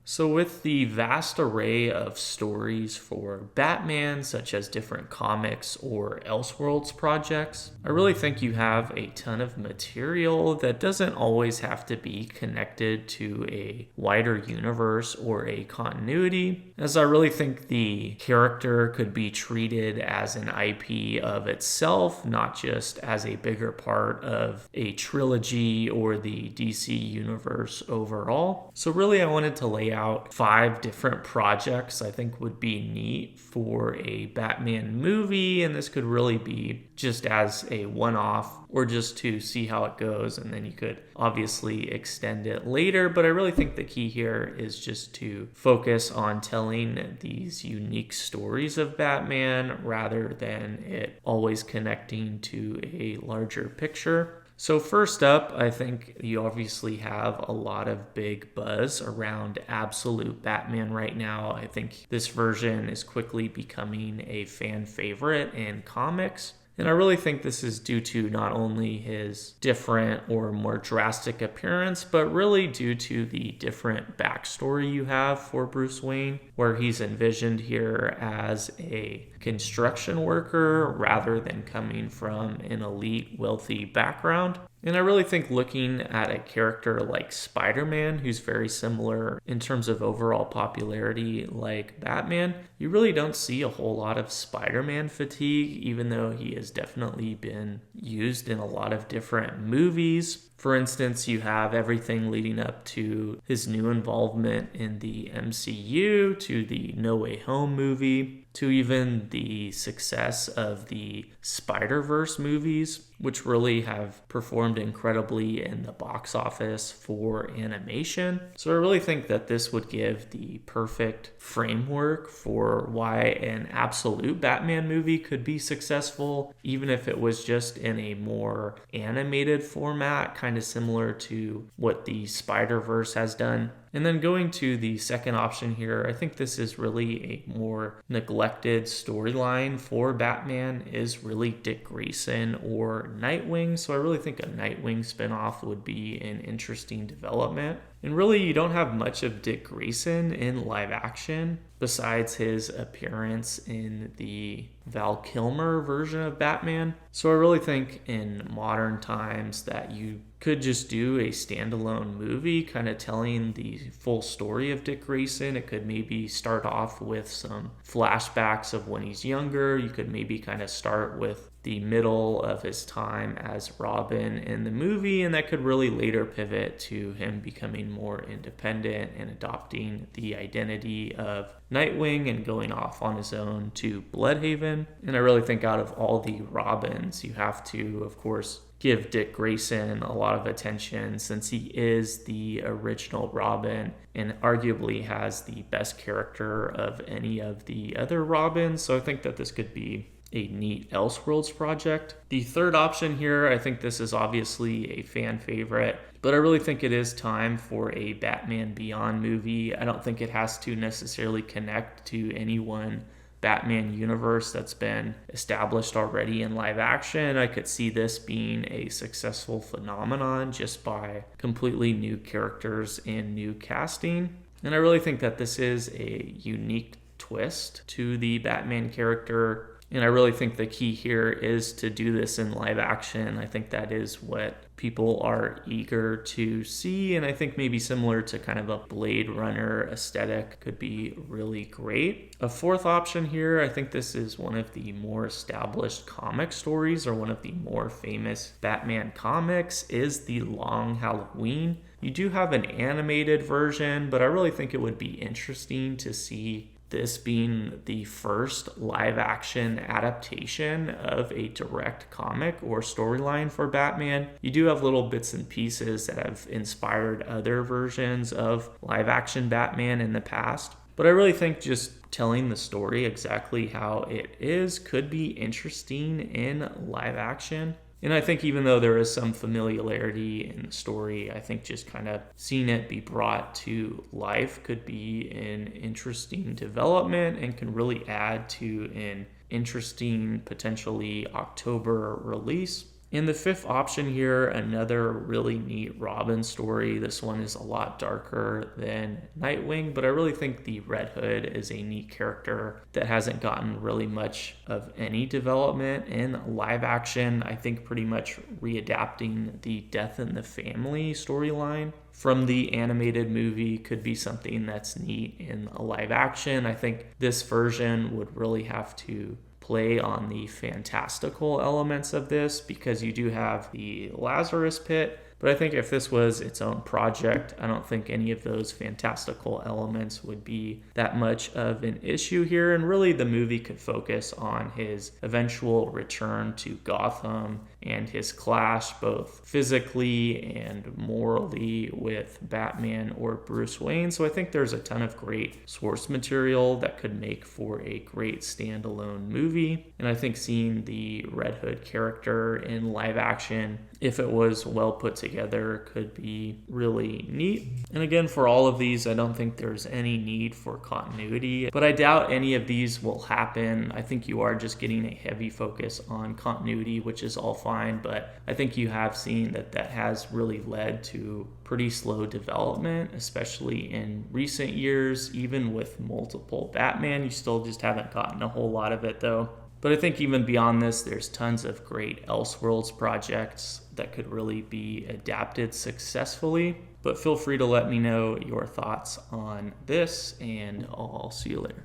So, with the vast array of stories for Batman, such as different comics or Elseworlds projects, I really think you have a ton of material that doesn't always have to be connected to a wider universe or a continuity, as I really think the character could be treated as an IP of itself, not just as a bigger part of a trilogy or the DC universe overall. So, really, I wanted to lay out 5 different projects I think would be neat for a Batman movie, and this could really be just as a one-off or just to see how it goes, and then you could obviously extend it later. But I really think the key here is just to focus on telling these unique stories of Batman rather than it always connecting to a larger picture. So first up, I think you obviously have a lot of big buzz around Absolute Batman right now. I think this version is quickly becoming a fan favorite in comics. And I really think this is due to not only his different or more drastic appearance, but really due to the different backstory you have for Bruce Wayne, where he's envisioned here as a construction worker rather than coming from an elite, wealthy background. And I really think looking at a character like Spider-Man, who's very similar in terms of overall popularity like Batman, you really don't see a whole lot of Spider-Man fatigue, even though he has definitely been used in a lot of different movies. For instance, you have everything leading up to his new involvement in the MCU, to the No Way Home movie, to even the success of the Spider-Verse movies, which really have performed incredibly in the box office for animation. So I really think that this would give the perfect framework for why an absolute Batman movie could be successful, even if it was just in a more animated format, kind of similar to what the Spider-Verse has done. And then going to the second option here, I think this is really a more neglected storyline for Batman is really Dick Grayson or Nightwing. So I really think a Nightwing spinoff would be an interesting development. And really, you don't have much of Dick Grayson in live action besides his appearance in the Val Kilmer version of Batman. So I really think in modern times that you could just do a standalone movie kind of telling the full story of Dick Grayson. It could maybe start off with some flashbacks of when he's younger. You could maybe kind of start with the middle of his time as Robin in the movie, and that could really later pivot to him becoming more independent and adopting the identity of Nightwing and going off on his own to Bloodhaven. And I really think out of all the Robins, you have to, of course, give Dick Grayson a lot of attention since he is the original Robin and arguably has the best character of any of the other Robins. So I think that this could be a neat Elseworlds project. The third option here, I think this is obviously a fan favorite, but I really think it is time for a Batman Beyond movie. I don't think it has to necessarily connect to any one Batman universe that's been established already in live action. I could see this being a successful phenomenon just by completely new characters and new casting. And I really think that this is a unique twist to the Batman character. And I really think the key here is to do this in live action. I think that is what people are eager to see. And I think maybe similar to kind of a Blade Runner aesthetic could be really great. A fourth option here, I think this is one of the more established comic stories or one of the more famous Batman comics is The Long Halloween. You do have an animated version, but I really think it would be interesting to see this being the first live action adaptation of a direct comic or storyline for Batman. You do have little bits and pieces that have inspired other versions of live action Batman in the past. But I really think just telling the story exactly how it is could be interesting in live action. And I think even though there is some familiarity in the story, I think just kind of seeing it be brought to life could be an interesting development and can really add to an interesting, potentially October release. In the fifth option here, another really neat Robin story. This one is a lot darker than Nightwing, but I really think the Red Hood is a neat character that hasn't gotten really much of any development in live action. I think pretty much readapting the Death in the Family storyline from the animated movie could be something that's neat in a live action. I think this version would really have to play on the fantastical elements of this because you do have the Lazarus Pit. But I think if this was its own project, I don't think any of those fantastical elements would be that much of an issue here. And really, the movie could focus on his eventual return to Gotham and his clash, both physically and morally, with Batman or Bruce Wayne. So I think there's a ton of great source material that could make for a great standalone movie. And I think seeing the Red Hood character in live action, if it was well put together, could be really neat. And again, for all of these, I don't think there's any need for continuity, but I doubt any of these will happen. I think you are just getting a heavy focus on continuity, which is all fine, but I think you have seen that has really led to pretty slow development, especially in recent years. Even with multiple Batman, you still just haven't gotten a whole lot of it though. But I think even beyond this, there's tons of great Elseworlds projects that could really be adapted successfully. But feel free to let me know your thoughts on this, and I'll see you later.